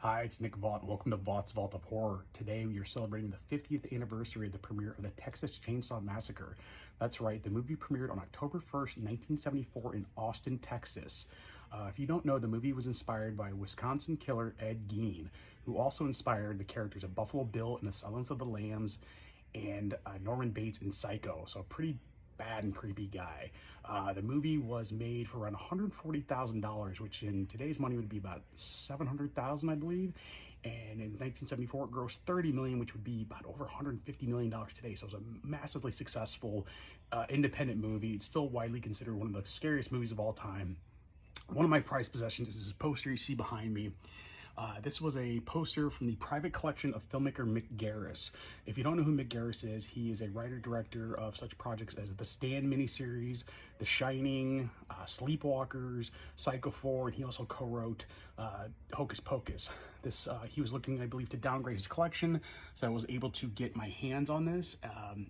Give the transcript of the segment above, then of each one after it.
Hi, it's Nick Vaught. Welcome to Vaught's Vault of Horror. Today we are celebrating the 50th anniversary of the premiere of the Texas Chainsaw Massacre. That's right, the movie premiered on October 1st, 1974 in Austin, Texas. If you don't know, the movie was inspired by Wisconsin killer Ed Gein, who also inspired the characters of Buffalo Bill in The Silence of the Lambs and Norman Bates in Psycho. So pretty bad and creepy guy. The movie was made for around $140,000, which in today's money would be about $700,000, I believe. And in 1974, it grossed $30 million, which would be about over $150 million today. So it was a massively successful independent movie. It's still widely considered one of the scariest movies of all time. One of my prized possessions is this poster you see behind me. This was a poster from the private collection of filmmaker Mick Garris. If you don't know who Mick Garris is, he is a writer-director of such projects as the Stand miniseries, The Shining, Sleepwalkers, Psycho 4, and he also co-wrote Hocus Pocus. He was looking, I believe, to downgrade his collection, so I was able to get my hands on this.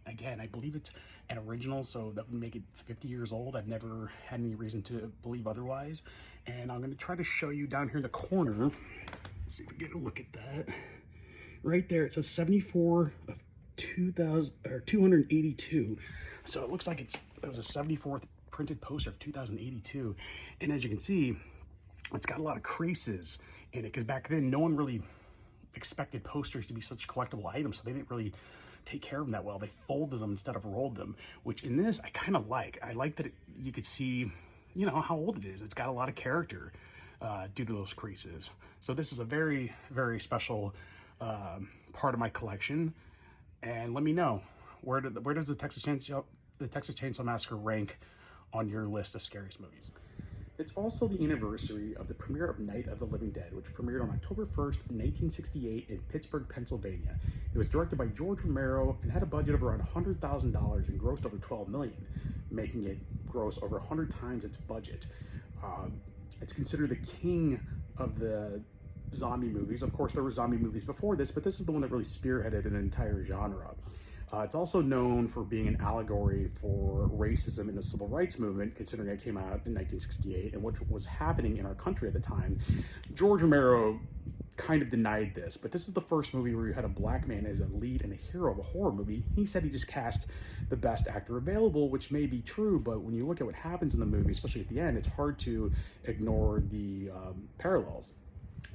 Again, I believe it's an original, so that would make it 50 years old. I've never had any reason to believe otherwise. And I'm going to try to show you down here in the corner. Let's see if we get a look at that. Right there, it says 74 of 282. So it looks like it was a 74th printed poster of 2082. And as you can see, it's got a lot of creases in it, because back then no one really expected posters to be such collectible items, so they didn't really take care of them that well. They folded them instead of rolled them, which in this I kind of like. I like that you could see, you know, how old it is. It's got a lot of character due to those creases. So this is a very, very special part of my collection. And let me know, where does the Texas Chainsaw Massacre rank on your list of scariest movies? It's also the anniversary of the premiere of Night of the Living Dead, which premiered on October 1st, 1968 in Pittsburgh, Pennsylvania. It was directed by George Romero and had a budget of around $100,000 and grossed over $12 million, making it gross over 100 times its budget. It's considered the king of the zombie movies. Of course, there were zombie movies before this, but this is the one that really spearheaded an entire genre. It's also known for being an allegory for racism in the civil rights movement, considering it came out in 1968 and what was happening in our country at the time. George Romero kind of denied this, but this is the first movie where you had a black man as a lead and a hero of a horror movie. He said he just cast the best actor available, which may be true, but when you look at what happens in the movie, especially at the end, it's hard to ignore the parallels.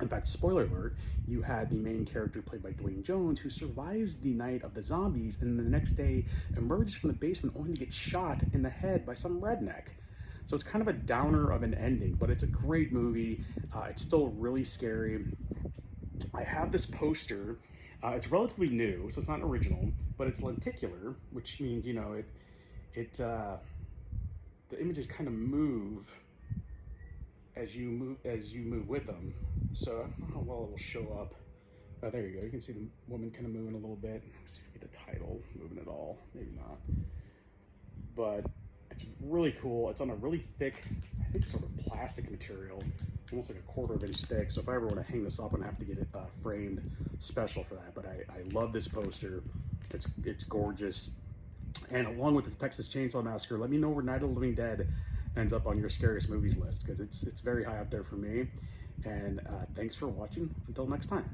In fact, spoiler alert, you had the main character played by Dwayne Jones, who survives the night of the zombies and the next day emerges from the basement only to get shot in the head by some redneck. So it's kind of a downer of an ending, but it's a great movie. It's still really scary. I have this poster. It's relatively new, so it's not original, but it's lenticular, which means, you know, the images kind of move as you move with them. So I don't know how well it will show up. Oh, there you go. You can see the woman kind of moving a little bit. Let's see if we get the title moving at all. Maybe not. But it's really cool. It's on a really thick, I think, sort of plastic material, almost like a 1/4 inch thick. So if I ever want to hang this up, I'm gonna have to get it framed special for that. But I love this poster. It's gorgeous. And along with the Texas Chainsaw Massacre, let me know where Night of the Living Dead ends up on your scariest movies list, because it's very high up there for me. And thanks for watching. Until next time.